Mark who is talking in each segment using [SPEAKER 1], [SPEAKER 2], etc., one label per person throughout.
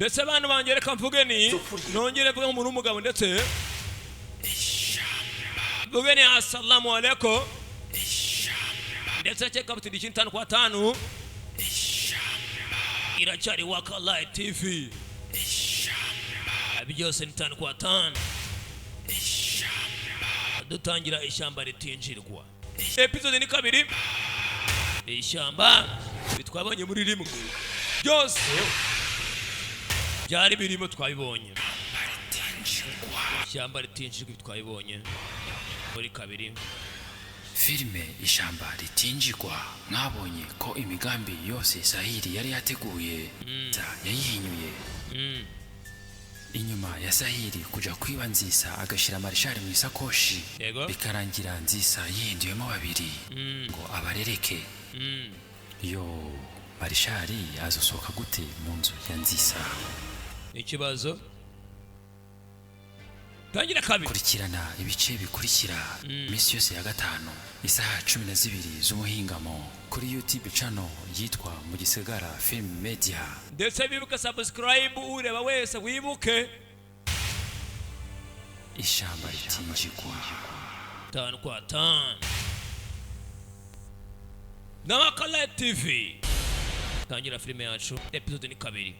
[SPEAKER 1] ndetse abantu bangereka mvuge ni nongere vuga umuntu w'umugabo ndetse mvuge ni assalamu alaikum ndetse cheka buti 5 iracyari Waka Live TV byose ni 5 dutangira ishyamba ritinjirwa episode ni 2 ishyamba bitwabonye muri rimwe byose byari birimo twabibonye ishyamba ritinjirwa twabibonye muri 2
[SPEAKER 2] filime ishyamba ritinjirwa mwabonye ko imigambi yose Sahiri yari yateguye yayihinyuye inyuma ya Sahiri kuja kwiba Nzisa agashira Marshal mu isakoshi bikarangira Nzisa yindiyemo babiri ngo abarereke yo Marshal azosoka gute mu nzu ya Nzisa
[SPEAKER 1] ikibazo tangira 2
[SPEAKER 2] kurikirana ibice bikurikira misi yose ya 5 isaha 12 z'umuhingamo kuri YouTube channel yitwa mu Gisagara Film Media
[SPEAKER 1] ndetse bibuka subscribe ureba wese wibuke
[SPEAKER 2] ishyamba ritinjirwa
[SPEAKER 1] 5 na Waka Live TV tangira filime yacu episode ni 2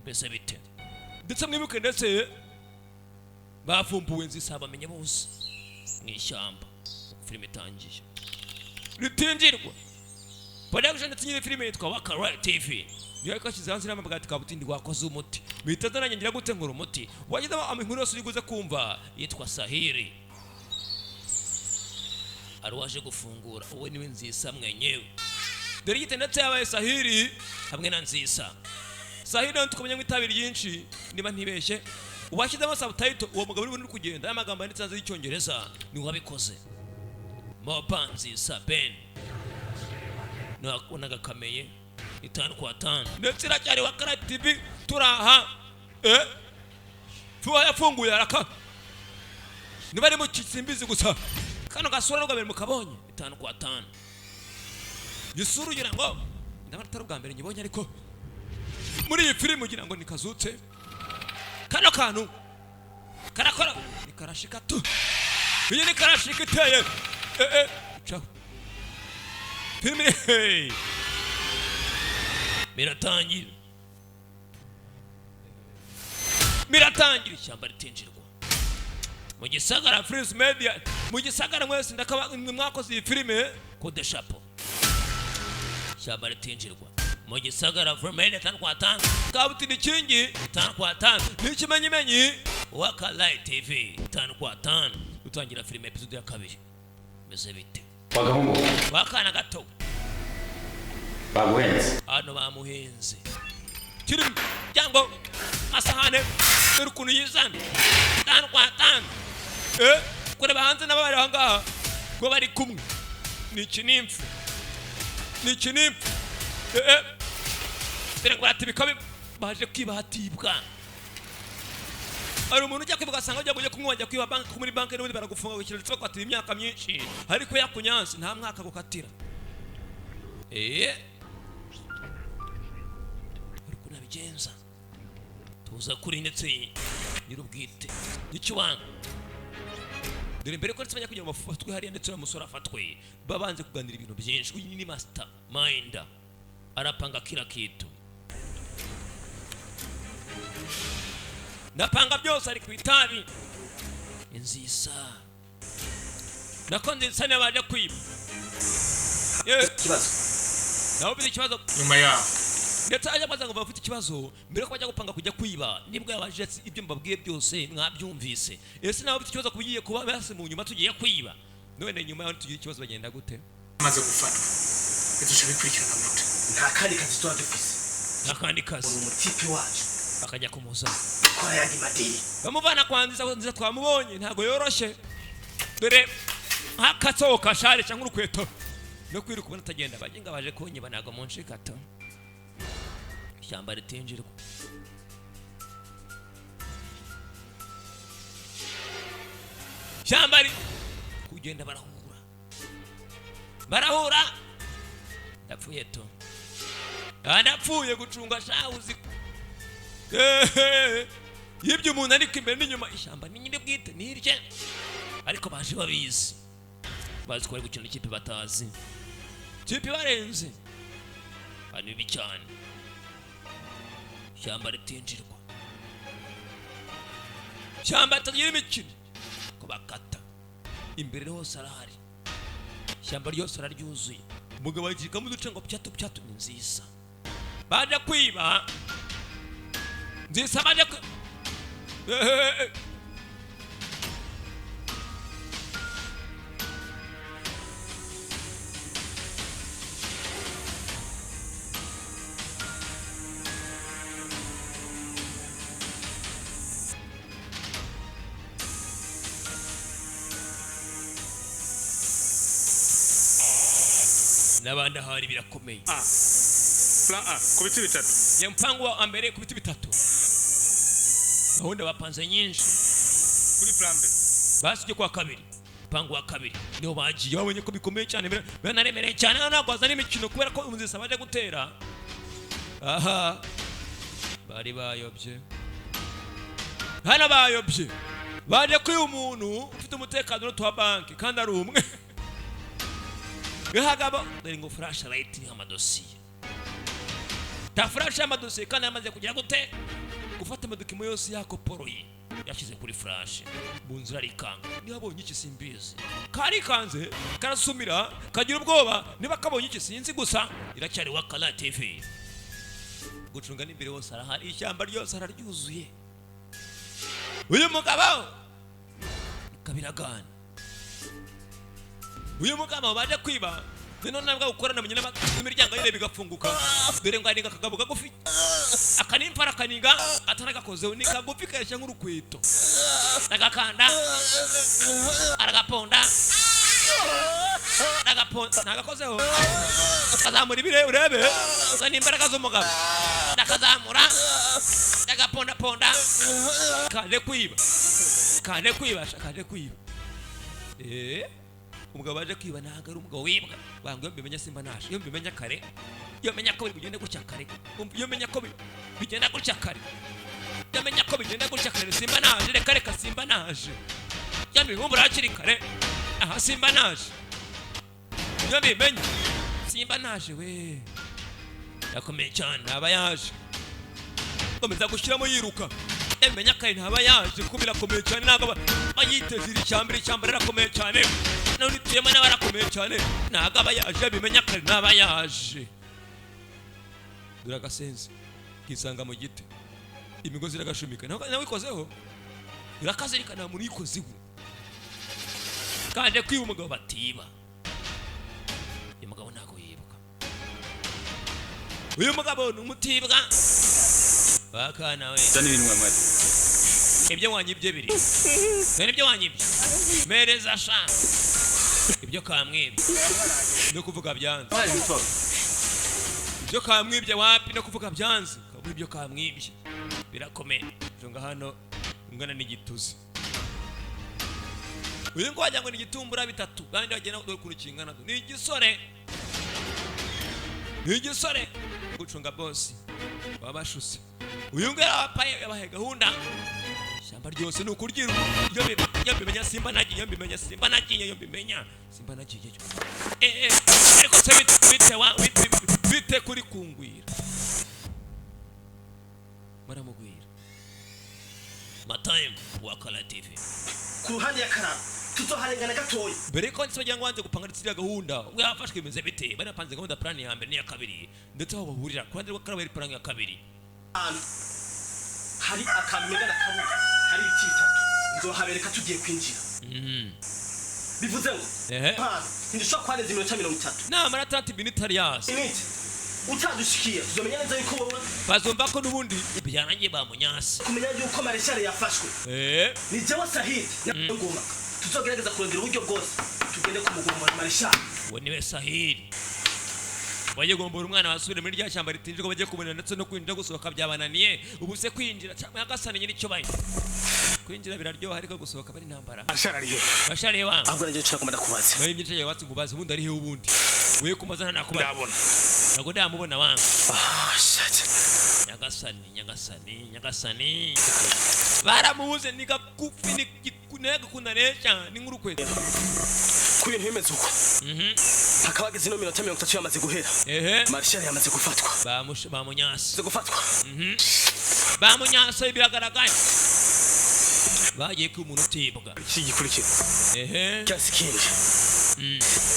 [SPEAKER 1] mbese bite ndetse mwibuke ndetse bafumbuwe Nzisa bamenye bose mu ishyamba filime itangiye ritinjirwa production tinyire filime yitwa Waka Live TV niyo kashize hanze n'amagati kabutindi wakoze umuti bitazananye ngira gute nkuru umuti wagize amikuru yose uriguze kumva yitwa Sahiri arwaje gufungura uwe niwe Nzisa mwenyewe dore gitendetse yabaye Sahiri hamwe na Nzisa Sahiri ntukomenya ngo itabiri ryinshi niba ntibeshye ubashyizeho subtitle uwo mugabo uri kugenda amagambo yanditse hanze y'icyongereza ni wabikoze Nzisa Ben nakunaga kameye 5 ndetse iracyari Waka Live TV turaha fuwa yafunguye araka niba ari mu kisimbizi gusa kano gasura rugabere mukabonye 5 yisuru ugira ngo ndabatari bwa mbere nyibonye ariko muri iyi filime ugira ngo nikazutse kano kantu karakora nikarashika tu iyi ni karashika iteye ciao filime miratangira ishyamba ritinjirwa mu Gisagara Film Media mu Gisagara mwese ndakaba mwakoze iyi filime kode chapeau ishyamba ritinjirwa mu Gisagara Film Media 5 kabuti nikingi 5 nikimenyimenyi Waka Live TV 5 utangira filime episode ya 2 meze bite
[SPEAKER 3] bagahungu
[SPEAKER 1] bakana gato
[SPEAKER 3] baguhenze
[SPEAKER 1] hano bamuhenze kiri jango asahane urukunu yizana 5 kureba hanze n'abari hangaha ngo bari kumwe ni kinimfu dore ngo batibikabe baje kwibahatibwa ari umuntu ujya kwibuka asanga ujya kumwajya kwiba banki muri banki n'ubundi baragufunga gukira ndetse bakwatira imyaka myinshi ariko yakunyanze nta mwaka gukatira ariko nabigenza tuza kuri ndetse nyirubwite n'icubanga dore mbere ko nsabanya kugira ngo bafatwe hariya ndetse n'umusore afatwe babanze kuganira ibintu byinshi uyu ni master mind arapanga kila kitu napanga byose ari kwitabi Nzisa nakonde Nzisa baje kwiba
[SPEAKER 3] kibazo
[SPEAKER 1] naho biri kibazo
[SPEAKER 3] nyuma ya
[SPEAKER 1] ndetse ajya baza ngo bafite ikibazo mbere ko bajya gupanga kujya kwiba nibwo yabaje ibyo mbabwiye byose mwabyumvise ese naho bafite ikibazo kugiye kuba base mu nyuma tugiye kwiba none nyuma yaho tugiye ikibazo bagenda gute
[SPEAKER 3] maze gufatwa bituje bikurikirana gute nta kandi kazi tuba dufise
[SPEAKER 1] nta kandi kazi
[SPEAKER 3] umutipe wacu
[SPEAKER 1] bakajya kumuza
[SPEAKER 3] kwa yandi madini
[SPEAKER 1] bamuvana kwa Nzisa twamubonye ntago yoroshe dore hakatsoka share cyangwa urukweto no kwiruka ubona atagenda bagenga baje kunyiba nago mu nshikato ishyamba ritinjirwa ishyamba kugenda barahura ndapfuye to ndapfuye gucunga shawuzi yibye umuntu ariko imbere n'inyuma ishyamba ni nyine bwite nirye ariko baje babizi bazi ko bari gukina ikipe batazi ikipe barenze bani bibi cyane ishyamba ritinjirwa ishyamba tagira imikino ko bakata imbere hose arahari ishyamba ryose araryuzuye umugabo agirika mu duce ngo pyatu ni nziza baje kwiba nziza baje nabandi hari birakomeye
[SPEAKER 3] plan A ku biti bitatu
[SPEAKER 1] ya mpango wa mbere ku biti bitatu gahunda bapanze nyinshi
[SPEAKER 3] kuri plan B
[SPEAKER 1] basije kwa kabiri mpango wa kabiri niho bagiye babonye ko bikomeye cyane banaremereye cyane nagwaza n'imikino kubera ko umuzisa baje gutera aha bari bayobye hana bayobye baje kwiba umuntu ufite umutekano no twa banki kandi ari umwe gahagabo dore ngo flash light y'amadosiye ta flash y'amadosiye kandi yamaze kugira gute gufata amadokimo yose yakoporoye yashize kuri flash bunzira rikanga nibabonye iki simbizi kari kanze karasumira kagira ubwoba niba kabonye iki sinzi gusa iracyari wa Kala TV gucunga n'imbere hose arahari ishyamba ryose araryuzuye uyu mugabo kabiragana uyu mugabo baje kwiba none nabwo gukorana mu nyina imiryango yire bigafunguka dore ngo aninga kagabo kagufi akanimfara kaninga atanagakozeho ni kagufi kashya nk'urukweto nagakanda aragaponda nagakozeho kazamura ibire urebe zani imbaraga z'umugabo nakazamura nagaponda ponda kaje kwiba umugabo baje kwiba ntago ari umugabo wibwa bangwe mbimenya simba naje iyo mbimenya kare iyo menya ko bigenda gutya kare iyo menya ko bigenda gutya kare iyo menya ko bigenda gutya kare simba naje reka simba naje iyo mbihumbura hakiri kare aha simba naje iyo mbimenya simba naje we yakomeye cyane aba yaje komeza gushyiramo yiruka mbimenya kare ntaba yaje kubira komeye cyane ntago bayitezira icyamba rirakomeye cyane none tuyemo n'abarakomeye cyane ntago aba yaje bimenya kare ntaba yaje duragasenze kisanga mu giti imigozi iragashumika nawe ikozeho irakazirika nta muntu yikozeho kandi kwiba umugabo batiba uyu mugabo ntago yibuka uyu mugabo ni umutibwa bakana we
[SPEAKER 3] dani ibintu mwamwe
[SPEAKER 1] ibyo wanyibye biri none ibyo wanyibye mereza sha ibyo kamwibye no kuvuga byanze ibyo kamwibye wapi no kuvuga byanze kaburi ibyo kamwibye birakomeye tunga hano ungana n'igituzi uyu ngo wajya ngo n'igitumbura bitatu kandi wagenda dore kurukingana ni igisore gucunga boss babashuse uyu ngo yabahe gahunda ishyamba ryose ni ukuryiru iyo mbimenya simba nagiye ariko se bite kuri kungwira maramugwira matime wa Kala TV
[SPEAKER 3] ku ruhande ya Karara tuzoharengana gatoya
[SPEAKER 1] mbere ko nsibajya ngo wanze gupanga tsiriya gahunda ubwo yafashwe imeze bite bana panze gahunda plan ya mbere n'iya kabiri ndetse aho bahurira ku ruhande rwa Karara plan ya kabiri
[SPEAKER 3] hari akamenya na kabuga hari ibiti bitatu nzohabereka tugiye kwinjira bivuze ngo ndishobora kwaneza iminota 30
[SPEAKER 1] namara 30 minutes arias
[SPEAKER 3] utadushikiye tuzomenya neza yuko wowe
[SPEAKER 1] bazumva ko nubundi byarangiye bamunyasi
[SPEAKER 3] kumenya yuko Marshal yafashwe ni jewe Sahid ngoma tuzogerageza kurondera uburyo bwose tugende kumugoma Marshal
[SPEAKER 1] we niwe Sahid baje gombora umwana wasubire muri rya cyamba ritinje ko baje kubona ndetse no kwinjira gusohoka byabananiye ubu se kwinjira cyangwa yagasaniye n'icyo bayi kwinjira biraryoha ariko gusohoka bari ntambara Marshal wa
[SPEAKER 3] ahubwo naje nshaka kumada kubaza
[SPEAKER 1] nayo imyice yabatse ngubaza ubundi ari he ubundi we kumazana nakuba
[SPEAKER 3] ndabona
[SPEAKER 1] nago ndamubona wangu
[SPEAKER 3] shit
[SPEAKER 1] nyagasani baramubuze ni gakufi ni kunega kunaresha ni nkuru kwete
[SPEAKER 3] ku bintu bimeze uko hakabageze no minota 30 yamaze guhera Marshal yamaze gufatwa
[SPEAKER 1] bamunyasa
[SPEAKER 3] gufatwa
[SPEAKER 1] bamunyasa biragaragaye bagiye ku muntu utibwa
[SPEAKER 3] iki gikurikira cyasi kinje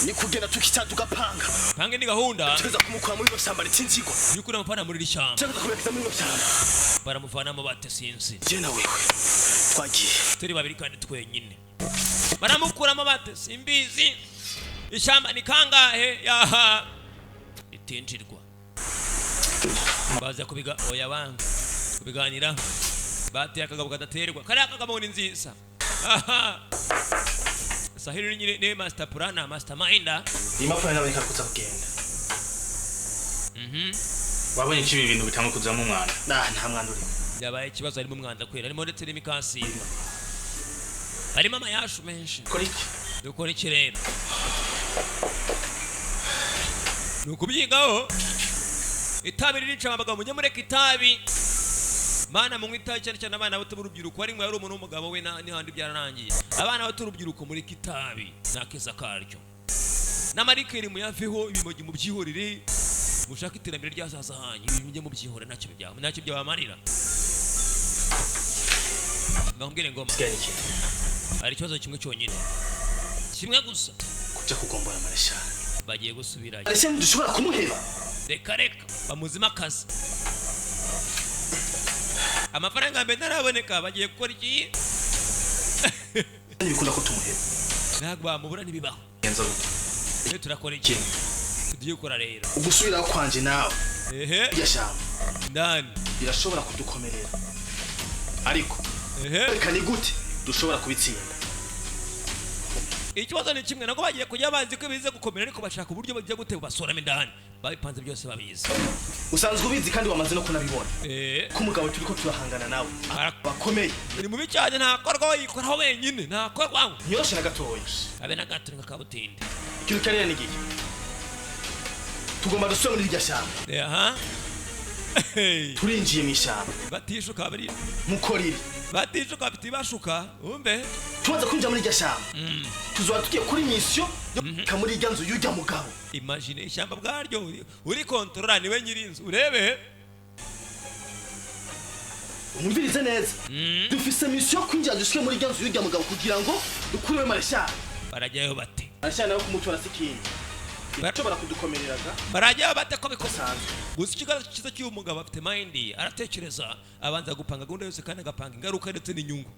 [SPEAKER 3] ni kugenda tukita tugapanga
[SPEAKER 1] pange ni gahunda
[SPEAKER 3] tuza kumukura muri samba ritinzigwa
[SPEAKER 1] yuko namufana muri rishamba
[SPEAKER 3] cyangwa kubekeza muri samba
[SPEAKER 1] baramufana mu bate sinzi
[SPEAKER 3] je na wewe twagiye
[SPEAKER 1] turi babiri kandi twenyine baramukura mu bate simbizi ishamba ni kangahe yaha itinjirwa baza kubiga oya banga kubiganira bate akagabo kadaterwa kare akagabo ni nziza sahiri nyine ne master plan na mastermind
[SPEAKER 3] imafana nawe kakuza kugenda wabonye kibi ibintu bitanga kuzamo umwana nta mwanda uri
[SPEAKER 1] yabaye ikibazo ari mu mwanda kwera arimo ndetse n'imikasiro harimo amayashu menshi dukora iki rero nukubyigaho itabi ririca abaga munyamureka itabi Mana mu itabi cyane cyane abana bato burubyiruko ari mwe yari umuntu w'umugabo we n'ahandi byararangiye abana bato urubyiruko muri kitabi nakeza karyo n'amarikeri muyaveho ibimogi mu byihorire mushaka iterambere ryazaza hanyu ibinye mu byihore ntacyo byabamarira ngambwire ngoma ari ikibazo kimwe cyonyine kimwe gusa
[SPEAKER 3] kujya kugombora Marshal
[SPEAKER 1] bagiye gusubirayo
[SPEAKER 3] Marshal dushobora kumuheba
[SPEAKER 1] reka bamuzima akazi amafaranga mbe naraboneka bagiye gukora iki
[SPEAKER 3] bikunda ko tumuheba
[SPEAKER 1] ntabwo bamubura nibibaho
[SPEAKER 3] yenza gute
[SPEAKER 1] turakora iki tugiye gukora rero
[SPEAKER 3] ugusubira kwanje nawe yashamba
[SPEAKER 1] ndani
[SPEAKER 3] birashobora kudukomerera ariko reka ni gute dushobora kubitsinda
[SPEAKER 1] ikibazo ni kimwe nako bagiye kujya bazi ko bize gukomera ariko bashaka uburyo bajya gute basoramo indani babipanze byose babizi
[SPEAKER 3] usanzwe ubizi kandi wamaze no kunabibona ko umugabo turiko turahangana nawe bakomeye
[SPEAKER 1] ni mubi cyane ntakorwa yikoraho wenyine ntakorwa
[SPEAKER 3] nyoroshe na gatoya
[SPEAKER 1] abe na gato nga kabutinde
[SPEAKER 3] ikintu cyane ni giki tugomba gusubira muri iryo shyamba turinjiye mu ishyamba
[SPEAKER 1] batishuka bari
[SPEAKER 3] mukorire
[SPEAKER 1] batishuka bitibashuka umbe
[SPEAKER 3] tumaze kwinjira muri iryo shyamba tuzoba tugiye kuri mission yo muri iryo nzu y'ujya mugabo
[SPEAKER 1] imagine ishyamba bwaryo uri controller niwe nyiri inzu urebe
[SPEAKER 3] unyumvirize neza dufise mission yo kwinjira dushike muri iryo nzu y'ujya mugabo kugira ngo dukurewe Marshal
[SPEAKER 1] barajyayo bate
[SPEAKER 3] Marshal nawe kumutora sikindi bashobora kudukomereraga
[SPEAKER 1] barajyayo bate ko bikosanzwe gusa ikibazo cyiza cy'uyu mugabo afite mind aratekereza abanza gupanga gahunda yose kandi agapanga ingaruka ndetse n'inyungu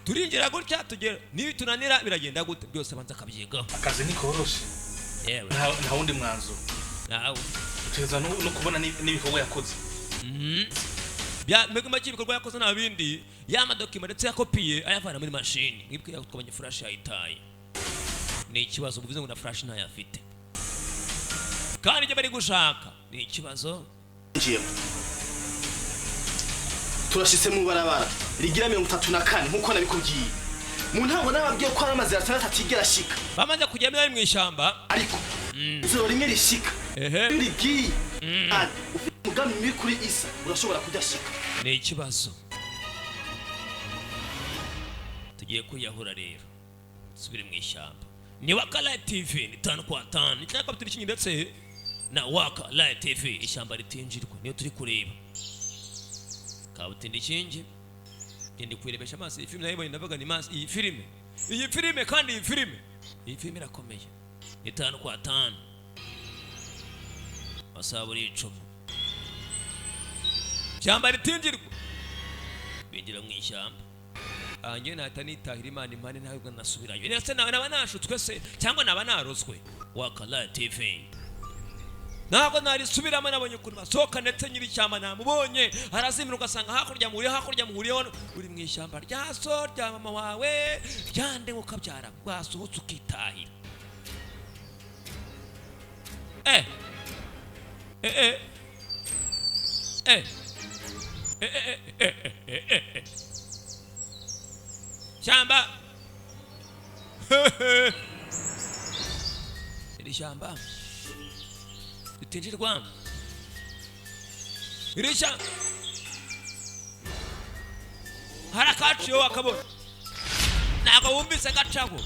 [SPEAKER 1] turinjira gutya tugera nibi tunanira biragenda gute byose abanza kabyigaho
[SPEAKER 3] akazi ni koroshe
[SPEAKER 1] yewe
[SPEAKER 3] nta wundi mwanzo
[SPEAKER 1] nawe
[SPEAKER 3] uteza no kubona n'ibikorwa yakoze
[SPEAKER 1] bya megama cy'ibikorwa yakoze n'abindi y'amadokima ndetse yakopiye ayavana muri machine nk'ibyo twabanye flash yayitaye ni ikibazo bivuze ngo na flash ntayafite kandi ibyo bari gushaka ni ikibazo
[SPEAKER 3] turashitse mu barabara rigira 34 nkuko nabikubwiye mu ntango nababwiye ko ari amazira 6 atigera shika
[SPEAKER 1] bamaze kujya mu ishyamba
[SPEAKER 3] ariko izoro rimwe rishika rigiye umugambi muri kuri isa urashobora kudashika
[SPEAKER 1] ni ikibazo tugiye kuyahura rero subire mu ishyamba ni Waka Live TV ni 5x5 ni cyangwa turi kinyi ndetse na Waka Live TV ishyamba ritinjirwa niyo turi kureba kabutindi kingi ndi kwirebesha amaso iyi filime nayo ndavuga ni maso iyi filime kandi iyi filime irakomeye ni 5x5 basaburi 10 ishyamba ritinjirwa binjira mu ishyamba anjye natanitahira Imana impane ntabwo nasubirayo ndetse naba nashutswe se cyangwa naba narozwe Waka Live TV ntabwo narisubiramo nabonye kuri masoka ndetse nyiri cyamba namubonye arazimira ugasanga hakurya muhuriyeho uri mu ishyamba rya so rya mama wawe ryande ukabyara wasohotse ukitahira Shamba iri shamba ritinjirwa irisha harakaciyo wakabona ntabwo wumvise gacaho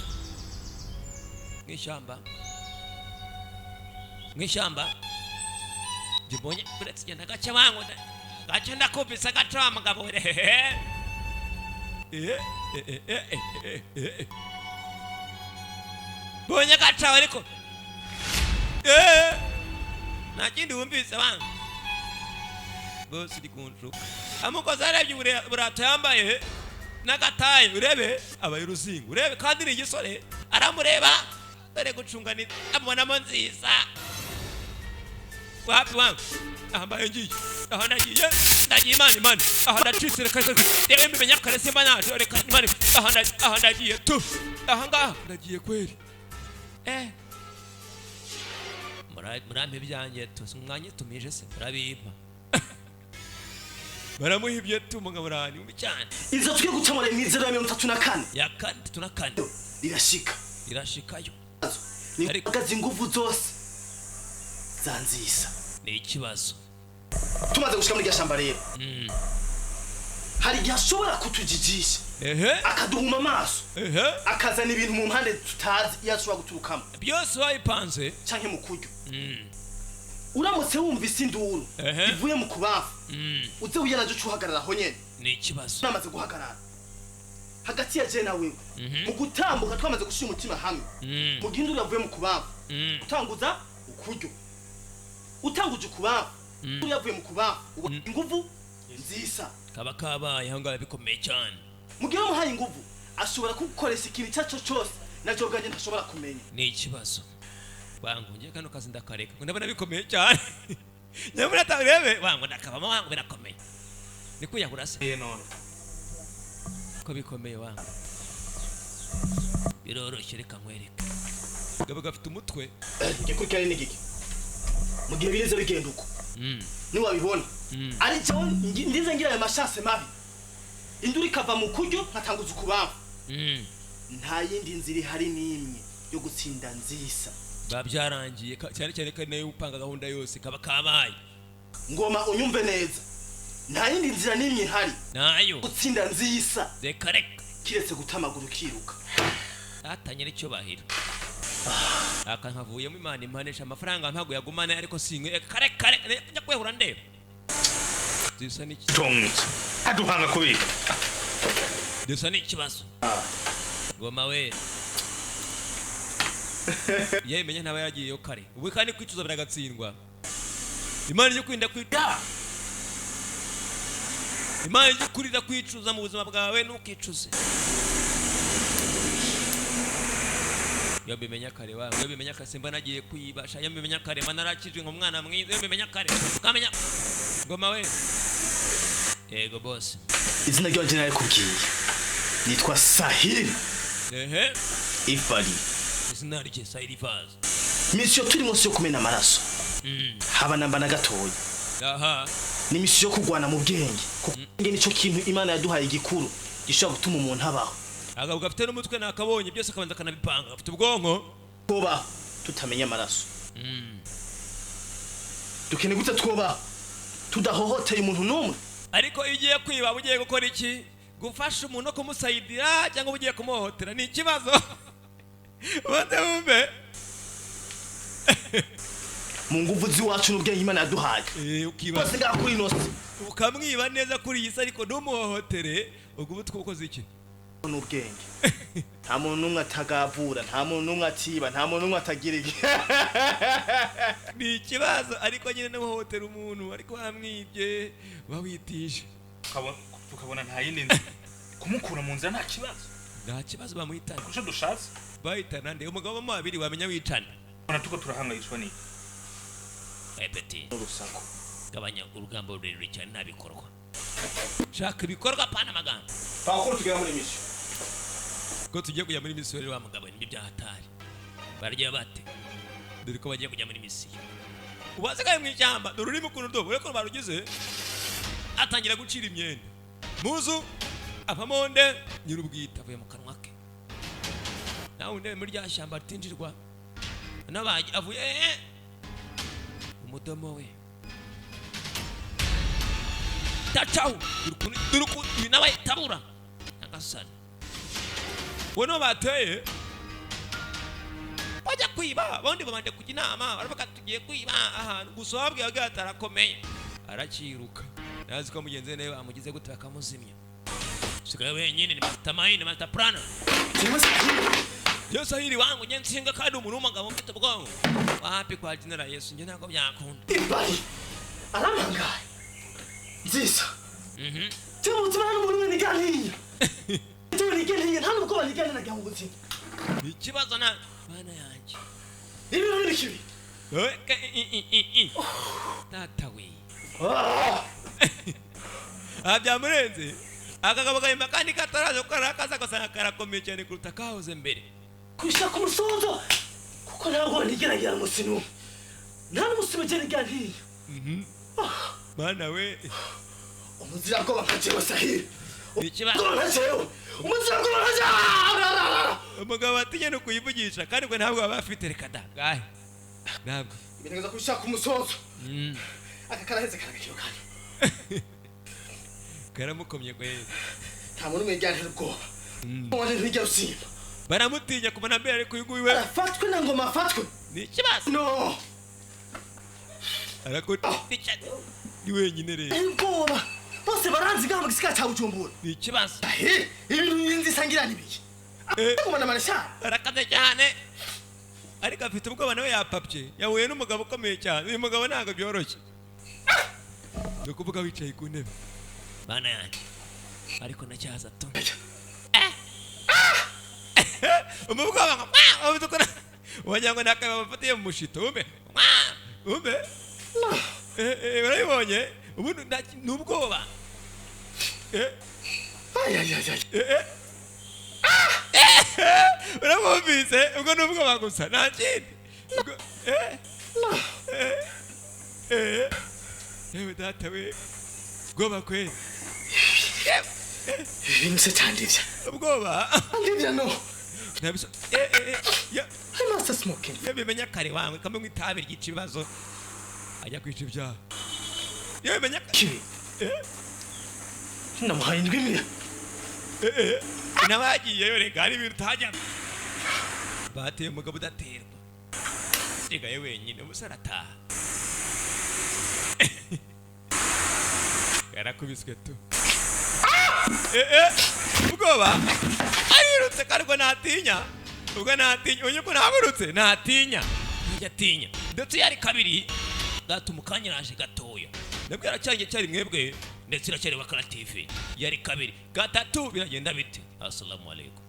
[SPEAKER 1] mw'ishyamba jibonye uretse genda gaca wangu gaca ndakubise gaca wa mugabo we bonye gaca ariko nta kindi wumvise wangu bose uri kunshuka amukozi arebye burato yambaye n'agataye urebe abaye uruzingo urebe kandi ni igisore aramureba dore gucunganira amubonamo nziza wapi wangu ahambaye ngiye aha nagiye imana aha ndacitse reka reka mbimenya kare simba naje reka imana aha ndagiye tu aha ngaha ndagiye kweri murampe byanjye tumwanye tumije se murabiba baramuhibye tumugabo rani umbi cyane
[SPEAKER 3] izo twe gucamura imizero ya 34
[SPEAKER 1] ya 34 irashikayo
[SPEAKER 3] ni akazi ingufu zose zanzisa
[SPEAKER 1] ni ikibazo
[SPEAKER 3] tumaze gushika muri gashamba rero hari gyashobora kutujijisha akaduhuma amaso akazana ibintu mu mpande tutazi yashobora guturukamo
[SPEAKER 1] byose wayipanze
[SPEAKER 3] canke mu kuryo uramutse wumvise induru ivuye mu kubafu uze uyaraje ucuhagarara ho nyene
[SPEAKER 1] ni ikibazo
[SPEAKER 3] namaze guhagarara hagati ya je nawe mu gutambuka twamaze gushira umutima hamwe mu ginduru yavuye mu kubafu utanguza ukuryo utanguje kubafu yavuye mu kubafu inguvu nzisa
[SPEAKER 1] kaba kabaye hanga bikomeye cyane
[SPEAKER 3] mu gihe umuhaye inguvu ashobora kugukoresha ikintu cyaco cyose najo ganje ntashobora kumenya
[SPEAKER 1] ni ikibazo wangu ngiye kano kazi ndakareka ngo ndabona bikomeye cyane nyamara tarebe wangu ndakabamo wangu birakomeye nikuyahura se
[SPEAKER 3] none
[SPEAKER 1] ko bikomeye wangu biroroshye reka nkwereke gaba gafite umutwe
[SPEAKER 3] gikurikirane n'igiki mu gihe birize bigenda uko ni wabibona ari cyo ndize ngira ya mashase mabi induri kava mu kuryo nkatanguza ukubaho nta yindi nzira hari nimwe yo gutsinda nzisa
[SPEAKER 1] babyarangiye cyane cyane kandi upanga gahunda yose kaba kabaye
[SPEAKER 3] ngoma unyumve neza nta yindi nzira nimwe hari
[SPEAKER 1] nayo
[SPEAKER 3] gutsinda nzisa
[SPEAKER 1] reka
[SPEAKER 3] kiretse gutamagura ukiruka
[SPEAKER 1] atanyere cyo bahira aka nkavuye mu Imana impanisha amafaranga ntago yagumana ariko sinkwe kare njya kwehura ndeba zisa n'iki
[SPEAKER 4] tonze aduhanga kubika
[SPEAKER 1] zisa n'ikibazo ngoma we yemenya ntawe yagiye yo kare ubu kandi kwicuza biragatsindwa Imana ije kwinda kwita Imana ije kurira kwicuza mu buzima bwawe nukicuze yobimenya kare wa yobimenya kasemba nagiye kwibasha yobimenya kare manarakijwe nk'umwana mwiza yobimenya kare ukamenya ngoma we yego boss
[SPEAKER 3] izina ryo general kubwiye nitwa Sahil Ifali
[SPEAKER 1] izina rye Sahil Ifali
[SPEAKER 3] mission turi munsi yo kumena amaraso haba namba na gatoya ni mission yo kugwana mu bwenge kuko nico kintu Imana yaduhaye igikuru gishobora gutuma umuntu abaho
[SPEAKER 1] agabo gafite n'umutwe nakabonye byose kabanza kanabipanga afite ubwonko
[SPEAKER 3] kuba tutamenya amaraso dukene gute twoba tudahohoteye umuntu numwe
[SPEAKER 1] ariko igiye kwiba ugiye gukora iki gufasha umuntu kumusayidira cyangwa ugiye kumuhohotera ni ikibazo wumve
[SPEAKER 3] mu nguvu ziwacu n'ubwenge Imana yaduhaye
[SPEAKER 1] ukibaza
[SPEAKER 3] ngakuri nose
[SPEAKER 1] ukamwiba neza kuri iyi ariko ntumuhohotere ubwo ubutwe ukoze iki
[SPEAKER 3] n'ubwenge nta muntu numwe atagavura nta muntu numwe atiba nta muntu numwe atagira iki
[SPEAKER 1] ni ikibazo ariko nyine n'uhohotera umuntu ariko bamwibye bawitije
[SPEAKER 4] tukabona nta yindi nzira kumukura mu nzira
[SPEAKER 1] nta kibazo bamuhitana
[SPEAKER 4] kusho dushatse
[SPEAKER 1] bahitana nde umugabo mu babiri wamenya wicana
[SPEAKER 4] ona tuko turahangayishwa ni
[SPEAKER 1] epeti
[SPEAKER 3] urusako
[SPEAKER 1] gabanya urugambo rurerure cyane nabikorwa shaka ibikorwa pana magambo
[SPEAKER 3] bakuru tugera muri mission
[SPEAKER 1] ko tugiye kujya muri mission rero wa mugabo ni byahatari barya bate dore ko bagiye kujya muri mission ubazagaye mu ishyamba dore uri mukuntu ndo ureko barugize atangira gucira imyenda muzu apamonde nyirubwita avuye mu kanwa ke nawe ndebe muri rya shyamba tinjirwa nabaje avuye umudomo we atacaho duruku nawe tabura nyagasani wono bateye bajya kwiba bondi bamande kujya inama baravuga tugiye kwiba ahantu gusobwe agatarakomeye arakiruka yazi ko mugenzi nawe amugize gute akamuzimya sigaye wenyine ni matamaini mataprana Yesu hili wangu nyensinga kadu muluma ngabo mfite bwangu wapi kwa jina la Yesu nje nako byakunda
[SPEAKER 3] ibai aramangaye nzisa Tumu tumana muluma ni gani Tumu ni gani nta nuko banigana na gamu gutsi
[SPEAKER 1] ikibazo na bana yanje
[SPEAKER 3] Ibintu biri kibi
[SPEAKER 1] tata we abyamurenze akagabo kayimba kandi kataraje karakaza kosana karakomeye cyane kuruta kahoze mbere
[SPEAKER 3] kushaka umusozo kuko ntabwo nigeragira musinu nta n'umusimo cyane gani
[SPEAKER 1] bana we
[SPEAKER 3] umuzira ko bakajewe sahiri
[SPEAKER 1] ikibazo
[SPEAKER 3] umuzira ko bakaje
[SPEAKER 1] umugabo atinye no kuyivugisha kandi kwe ntabwo abafite reka da gahe ntabwo
[SPEAKER 3] bineza kushaka umusozo akakaraheze karagakiro kandi
[SPEAKER 1] karamukomye kwe
[SPEAKER 3] nta muntu mwejyana ubwoba wanje ntijya usimba
[SPEAKER 1] baramutinya kubona mbere ariko uyiguwe
[SPEAKER 3] afatwe na ngoma afatwe
[SPEAKER 1] ni ikibazo
[SPEAKER 3] no
[SPEAKER 1] arakoticha ni wenyine rero
[SPEAKER 3] ubwoba bose baranzi gamba gisika cya Bujumbura
[SPEAKER 1] ni ikibazo
[SPEAKER 3] ibintu binzi sangira nibiki kumana marisha
[SPEAKER 1] arakaze cyane ariko afite ubwoba nawe yapapye yahuye n'umugabo ukomeye cyane uyu mugabo ntabwo byoroshye no kuvuga wicaye ku ntebe bana yanjye ariko nacyaza to umubwoba ngo ubitukura wajya ngo nakaba bafatiye mu mushito umbe urabibonye ubu n'ubwoba uramwumvise ubwo n'ubwoba gusa nta kindi yewe data we ubwoba kweli
[SPEAKER 3] ibintu se cyandivya
[SPEAKER 1] ubwoba
[SPEAKER 3] andivya no
[SPEAKER 1] nabiso
[SPEAKER 3] I must smoking
[SPEAKER 1] yabimenya kare wangu kamwe nk'itabi ry'ica ibibazo ajya kwica ibyaha yabimenya
[SPEAKER 3] kibi namuhaye indwi imwe
[SPEAKER 1] n'abagiyeyo reka hari ibintu utajya bateye umugabo udaterwa sigaye wenyine umusore ataha yarakubiswe tu ubwoba arirutse kariko ntatinya ubwo ntatinya uyu ko nahagurutse ntatinya ntijya atinya ndetse yari kabiri gatuma ukanyiraje gatoya nabwo yaracyange cyari mwebwe ndetse iracyari Bakara TV yari kabiri gatatu biragenda bite assalamu alaikum